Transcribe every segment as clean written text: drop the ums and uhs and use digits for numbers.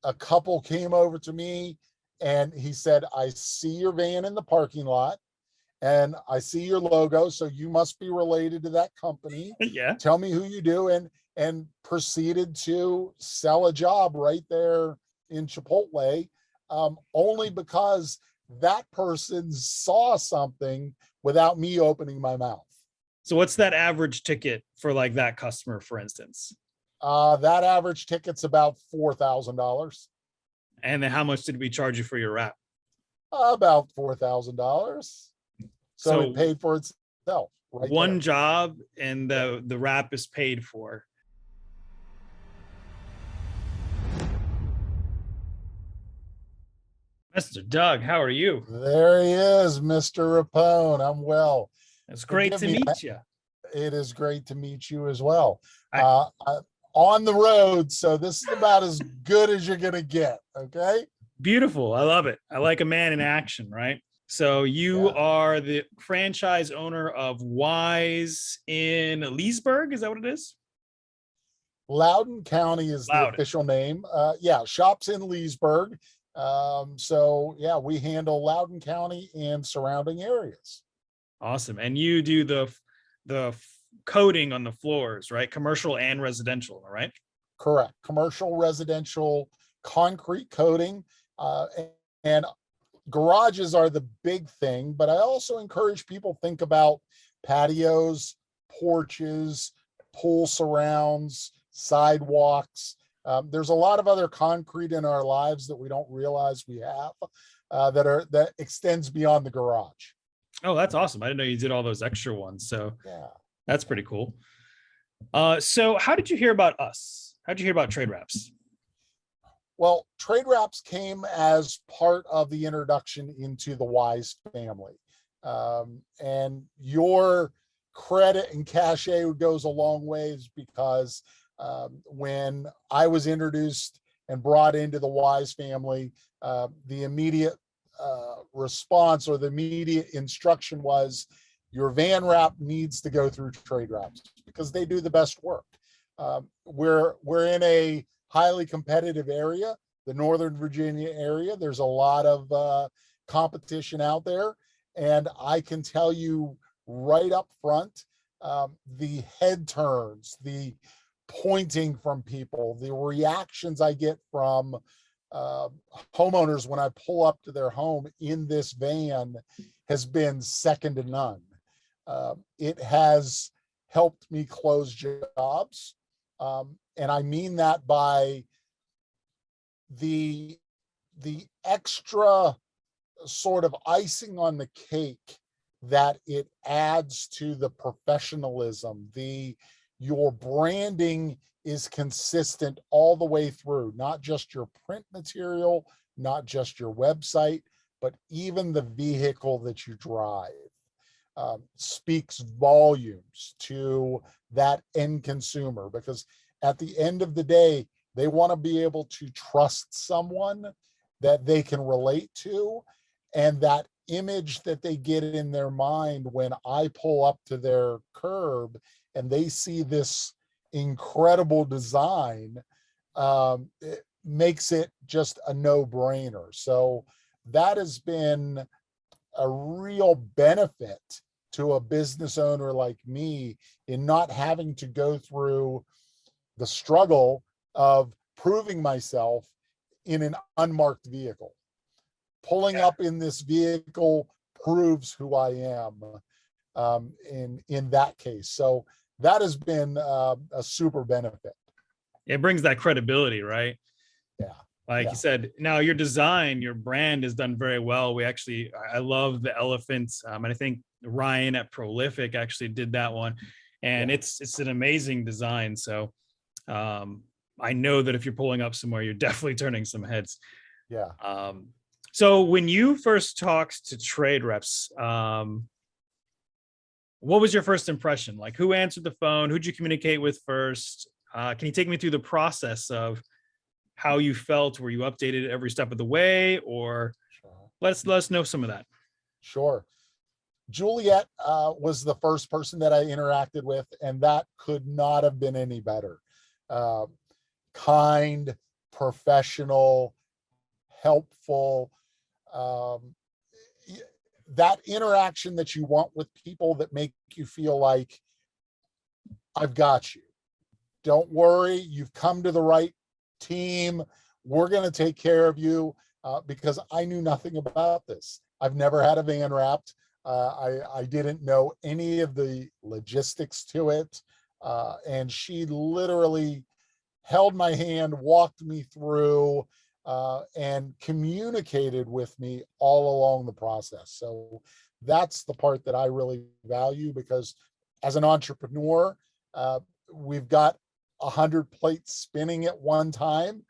a couple came over to me and he said, I see your van in the parking lot and I see your logo. So you must be related to that company. Yeah. Tell me who you do. And proceeded to sell a job right there in Chipotle, only because that person saw something without me opening my mouth. So what's that average ticket for like that customer, for instance? That average ticket's about $4,000. And then how much did we charge you for your wrap? About $4,000. So it paid for itself. Right one there. Job and the wrap is paid for. Mr. Doug, how are you? There he is, Mr. Rapone. I'm well. It's great to meet you. It is great to meet you as well. On the road, so this is about as good as you're going to get, okay? Beautiful. I love it. I like a man in action, right? So you are the franchise owner of WISE in Leesburg. Is that what it is? Loudoun County is the official name. Shops in Leesburg. So yeah, we handle Loudoun County and surrounding areas. Awesome. And you do the coating on the floors, right? Commercial and residential, right? Correct. Commercial, residential, concrete coating, and garages are the big thing, but I also encourage people to think about patios, porches, pool surrounds, sidewalks. There's a lot of other concrete in our lives that we don't realize we have that extends beyond the garage. Oh, that's awesome. I didn't know you did all those extra ones. So yeah, that's pretty cool. So how did you hear about us? How did you hear about Trade Wraps? Well, Trade Wraps came as part of the introduction into the WISE family. And your credit and cachet goes a long ways because when I was introduced and brought into the WISE family, the immediate response or the immediate instruction was your van wrap needs to go through Trade Wraps because they do the best work. We're in a highly competitive area, the Northern Virginia area. There's a lot of competition out there. And I can tell you right up front, the head turns, the pointing from people, the reactions I get from homeowners when I pull up to their home in this van has been second to none. It has helped me close jobs. And I mean that by the extra sort of icing on the cake that it adds to the professionalism. Your branding is consistent all the way through, not just your print material, not just your website, but even the vehicle that you drive. Speaks volumes to that end consumer, because at the end of the day, they want to be able to trust someone that they can relate to, and that image that they get in their mind when I pull up to their curb and they see this incredible design, it makes it just a no-brainer. So that has been a real benefit to a business owner like me in not having to go through the struggle of proving myself in an unmarked vehicle. Pulling up in this vehicle proves who I am in that case. So that has been a super benefit. It brings that credibility, right? Yeah. Like you said, now your design, your brand is done very well. I love the elephants. And I think Ryan at Prolific actually did that one. And it's an amazing design. So I know that if you're pulling up somewhere, you're definitely turning some heads. Yeah. So when you first talked to Trade Reps, what was your first impression? Like, who answered the phone? Who'd you communicate with first? Can you take me through the process of how you felt? Were you updated every step of the way, or let us know some of that? Sure. Juliet was the first person that I interacted with, and that could not have been any better. Kind, professional, helpful, um, that interaction that you want with people that make you feel like, I've got you. Don't worry, you've come to the right team. We're going to take care of you, because I knew nothing about this. I've never had a van wrapped. I didn't know any of the logistics to it. And she literally held my hand, walked me through, and communicated with me all along the process. So that's the part that I really value, because as an entrepreneur, we've got 100 plates spinning at one time.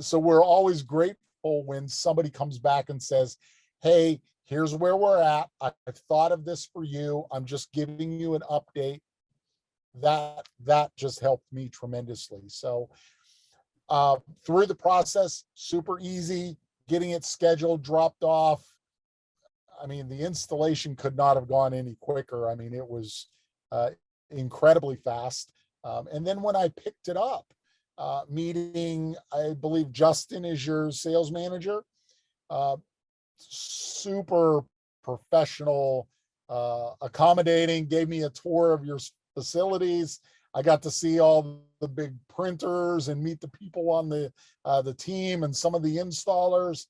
So we're always grateful when somebody comes back and says, hey, here's where we're at. I've thought of this for you. I'm just giving you an update. That just helped me tremendously. So through the process, super easy, getting it scheduled, dropped off. I mean, the installation could not have gone any quicker. I mean, it was incredibly fast. And then when I picked it up, meeting, I believe Justin is your sales manager, super professional, accommodating, gave me a tour of your facilities. I got to see all the big printers and meet the people on the team and some of the installers.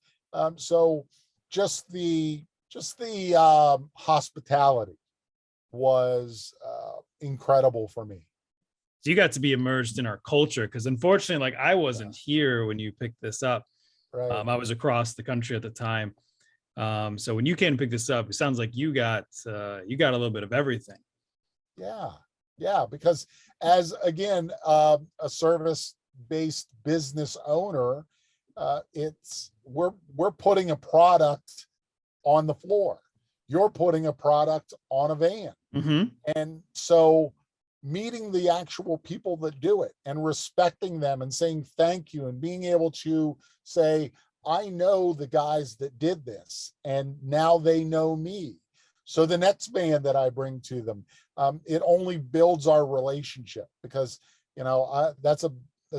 So just the hospitality was incredible for me. So you got to be immersed in our culture, because unfortunately, like, I wasn't here when you picked this up. Right. I was across the country at the time. So when you came to pick this up, it sounds like you got a little bit of everything. Yeah, because as again, a service-based business owner, we're putting a product on the floor. You're putting a product on a van. Mm-hmm. And so meeting the actual people that do it and respecting them and saying thank you and being able to say, I know the guys that did this and now they know me. So the next van that I bring to them, it only builds our relationship, because, that's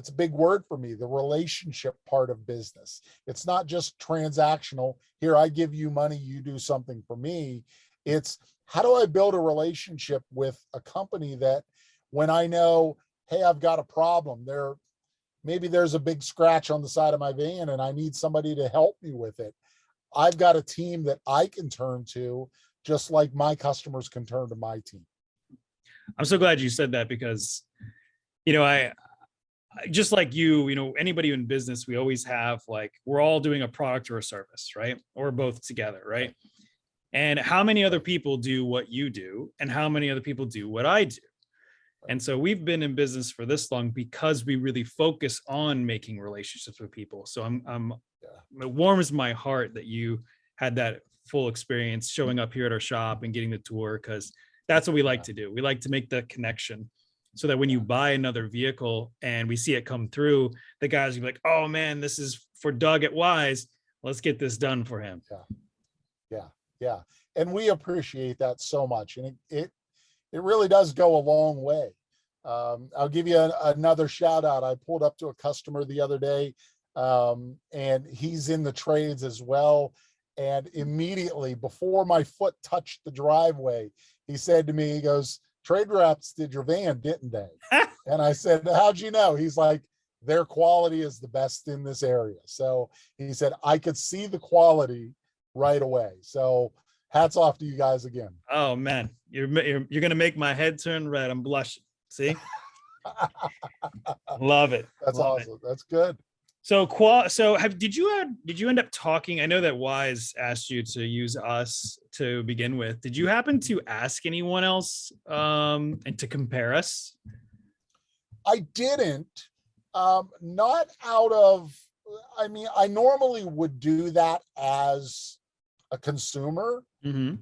a big word for me, the relationship part of business. It's not just transactional. Here, I give you money, you do something for me. It's, how do I build a relationship with a company that when I know, hey, I've got a problem, maybe there's a big scratch on the side of my van and I need somebody to help me with it. I've got a team that I can turn to, just like my customers can turn to my team. I'm so glad you said that, because, I just like anybody in business, we always have, like, we're all doing a product or a service, right? Or both together, right? And how many other people do what you do, and how many other people do what I do? And so we've been in business for this long because we really focus on making relationships with people. So it warms my heart that you had that full experience showing up here at our shop and getting the tour, because that's what we like to do. We like to make the connection so that when you buy another vehicle and we see it come through, the guys will be like, oh man, this is for Doug at WISE. Let's get this done for him. Yeah. And we appreciate that so much. And it really does go a long way. I'll give you another shout out. I pulled up to a customer the other day, and he's in the trades as well. And immediately before my foot touched the driveway, he said to me, he goes, Trade Reps did your van, didn't they? And I said, how'd you know? He's like, their quality is the best in this area. So he said, I could see the quality right away. So hats off to you guys again. Oh man, you're gonna make my head turn red. I'm blushing. See? Love it. That's Love awesome. it. That's good. So did you end up talking? I know that WISE asked you to use us to begin with. Did you happen to ask anyone else and to compare us? I didn't. Not out of, I mean, I normally would do that as a consumer, Mm-hmm.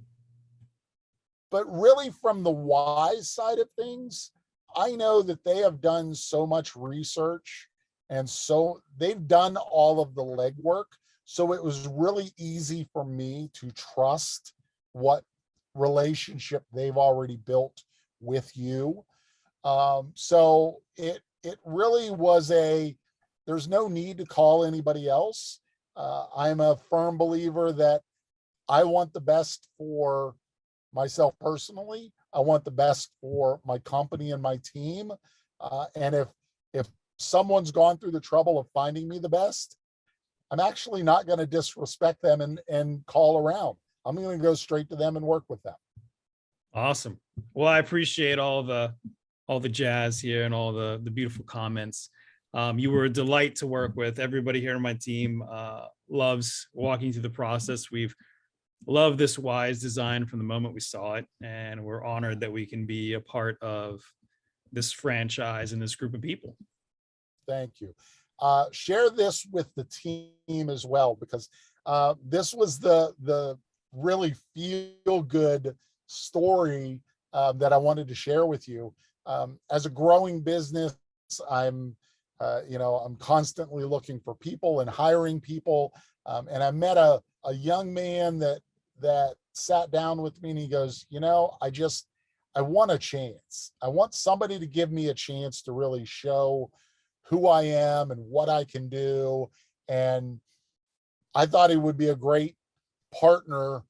but really from the WISE side of things, I know that they have done so much research, and so they've done all of the legwork. So it was really easy for me to trust what relationship they've already built with you. So it really was there's no need to call anybody else. I'm a firm believer that I want the best for myself personally. I want the best for my company and my team. And if someone's gone through the trouble of finding me the best, I'm actually not going to disrespect them and call around. I'm going to go straight to them and work with them. Awesome. Well, I appreciate all the jazz here and all the beautiful comments. You were a delight to work with. Everybody here on my team loves walking through the process. We've loved this WISE design from the moment we saw it, and we're honored that we can be a part of this franchise and this group of people. Thank you. Share this with the team as well, because this was the really feel good story that I wanted to share with you. As a growing business, I'm constantly looking for people and hiring people. And I met a young man that sat down with me, and he goes, I want a chance. I want somebody to give me a chance to really show who I am and what I can do. And I thought he would be a great partner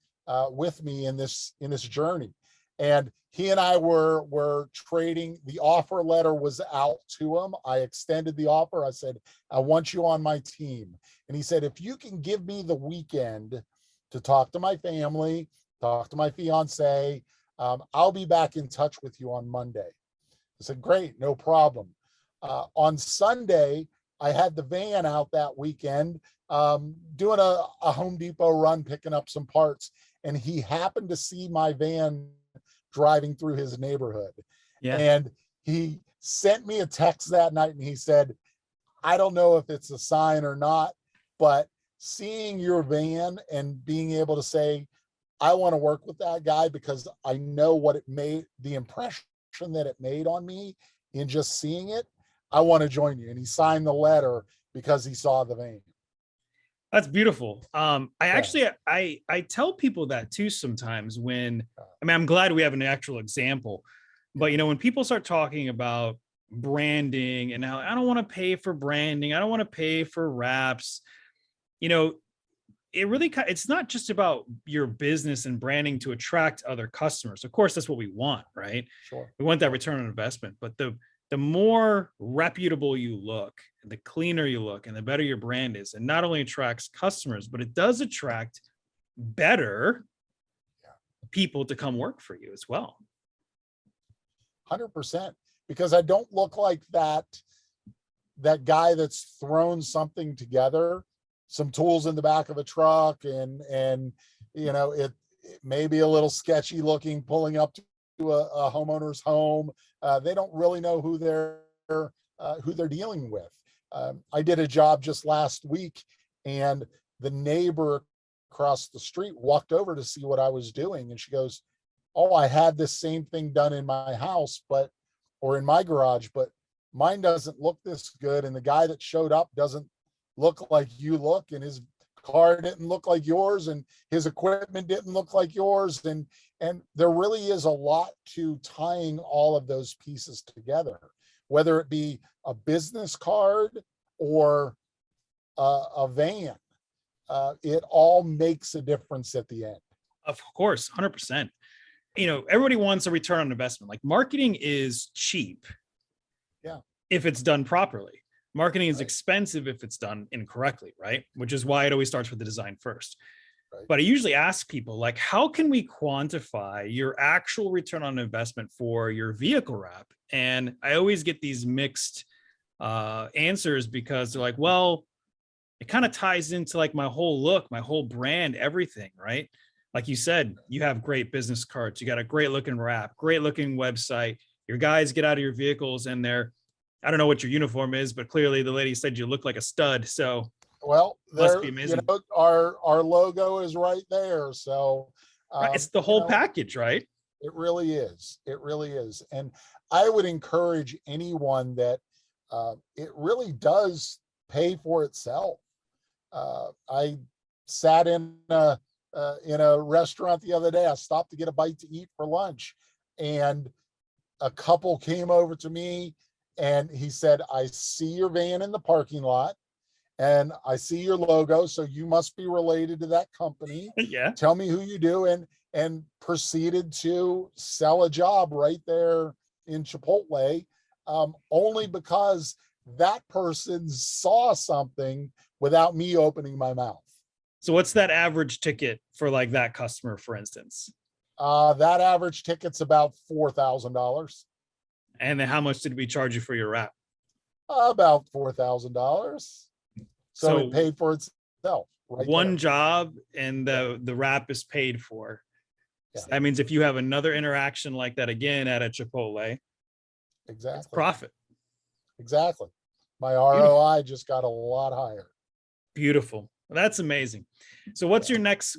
with me in this journey. And he and I were trading. The offer letter was out to him. I extended the offer. I said, I want you on my team. And he said, if you can give me the weekend to talk to my family, talk to my fiance, I'll be back in touch with you on Monday. I said, great, no problem. On Sunday, I had the van out that weekend, doing a Home Depot run, picking up some parts. And he happened to see my van driving through his neighborhood. Yeah. And he sent me a text that night, and he said, I don't know if it's a sign or not, but seeing your van and being able to say, I want to work with that guy because I know what it made, the impression that it made on me in just seeing it. I want to join you. And he signed the letter because he saw the van. That's beautiful. I tell people that too sometimes I'm glad we have an actual example, but when people start talking about branding and how I don't want to pay for branding, I don't want to pay for wraps, it's not just about your business and branding to attract other customers. Of course, that's what we want, right? Sure. We want that return on investment, but the more reputable you look, the cleaner you look, and the better your brand is, and not only attracts customers, but it does attract better people to come work for you as well. 100%, because I don't look like that guy that's thrown something together, some tools in the back of a truck, and it may be a little sketchy looking, pulling up to a homeowner's home. They don't really know who they're dealing with. I did a job just last week, and the neighbor across the street walked over to see what I was doing, and she goes, oh, I had this same thing done in my house, or in my garage, but mine doesn't look this good. And the guy that showed up doesn't look like you look, and his car didn't look like yours, and his equipment didn't look like yours. And there really is a lot to tying all of those pieces together, whether it be a business card or a van. It all makes a difference at the end. Of course, 100%. Everybody wants a return on investment. Like, marketing is cheap. Yeah. If it's done properly. Marketing is expensive if it's done incorrectly, right? Which is why it always starts with the design first. Right. But I usually ask people, like, how can we quantify your actual return on investment for your vehicle wrap? And I always get these mixed answers, because they're like, well, it kind of ties into like my whole look, my whole brand, everything, right? Like you said, you have great business cards, you got a great looking wrap, great looking website. Your guys get out of your vehicles and I don't know what your uniform is, but clearly the lady said you look like a stud. So, well, must be amazing. Our logo is right there. So it's the whole package, right? It really is. It really is. And I would encourage anyone that it really does pay for itself. I sat in a restaurant the other day. I stopped to get a bite to eat for lunch, and a couple came over to me And he said, I see your van in the parking lot and I see your logo. So you must be related to that company. Yeah. Tell me who you do. And proceeded to sell a job right there in Chipotle, only because that person saw something without me opening my mouth. So what's that average ticket for like that customer, for instance? That average ticket's about $4,000. And then how much did we charge you for your wrap? About $4,000. So it paid for itself. Right one there. job and the wrap is paid for. Yeah. So that means if you have another interaction like that again at a Chipotle, Exactly. it's profit. Exactly. My ROI just got a lot higher. Beautiful. Well, that's amazing. So what's your next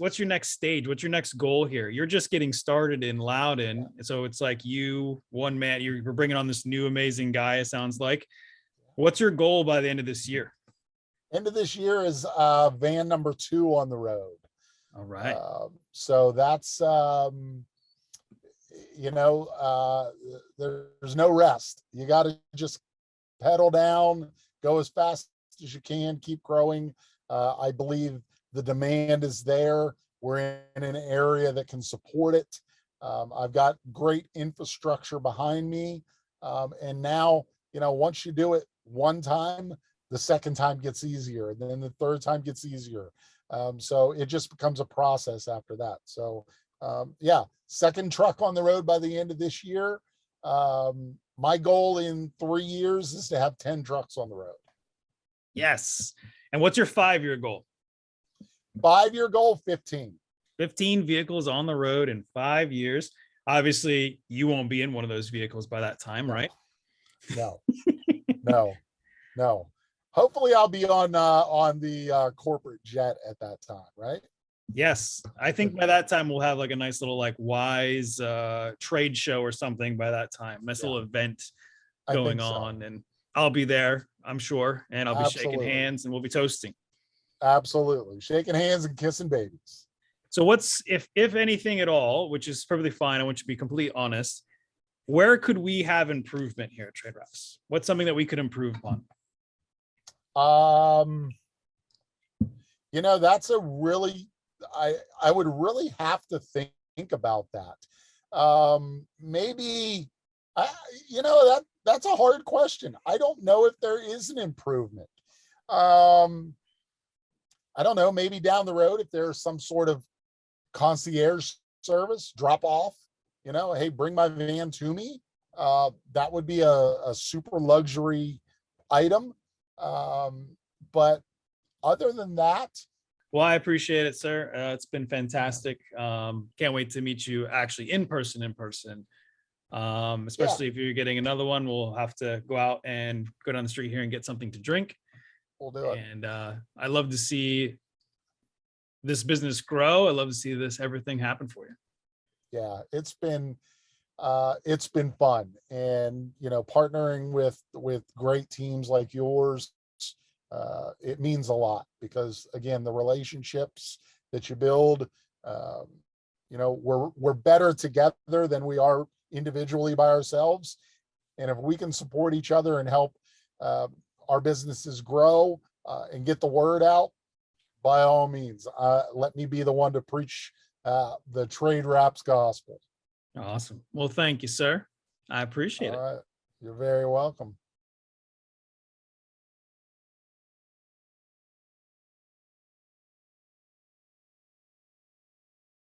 stage? What's your next goal here? You're just getting started in Loudoun. Yeah. So it's like you, one man, you're bringing on this new amazing guy, it sounds like. What's your goal by the end of this year? End of this year is van number 2 on the road. All right. So that's, there's no rest. You got to just pedal down, go as fast as you can, keep growing. I believe the demand is there. We're in an area that can support it. I've got great infrastructure behind me. And now, once you do it one time, the second time gets easier, and then the third time gets easier. So it just becomes a process after that. So yeah, second truck on the road by the end of this year. My goal in 3 years is to have 10 trucks on the road. Yes. And what's your 5-year goal? 5-year goal, 15. 15 vehicles on the road in 5 years. Obviously, you won't be in one of those vehicles by that time, right? No, no. Hopefully I'll be on the corporate jet at that time, right? Yes. I think by that time we'll have like a nice little like WISE trade show or something by that time. Nice little event going on. And I'll be there, I'm sure. And I'll be shaking hands and we'll be toasting. Absolutely. Shaking hands and kissing babies. So what's, if anything at all, which is perfectly fine, I want you to be completely honest, where could we have improvement here at Trade Reps? What's something that we could improve upon? That's a really, I would really have to think about that. Maybe, that's a hard question. I don't know if there is an improvement. I don't know, maybe down the road, if there's some sort of concierge service, drop off, hey, bring my van to me. That would be a super luxury item. But other than that. Well, I appreciate it, sir. It's been fantastic. Can't wait to meet you actually in person. Especially if you're getting another one, we'll have to go out and go down the street here and get something to drink. We'll do it. And I love to see this business grow. I love to see everything happen for you. Yeah, it's been fun, and partnering with great teams like yours, it means a lot, because again, the relationships that you build, we're better together than we are individually by ourselves. And if we can support each other and help our businesses grow and get the word out, by all means, let me be the one to preach the Trade Reps gospel. Awesome. Well, thank you, sir. I appreciate it. All right. You're very welcome.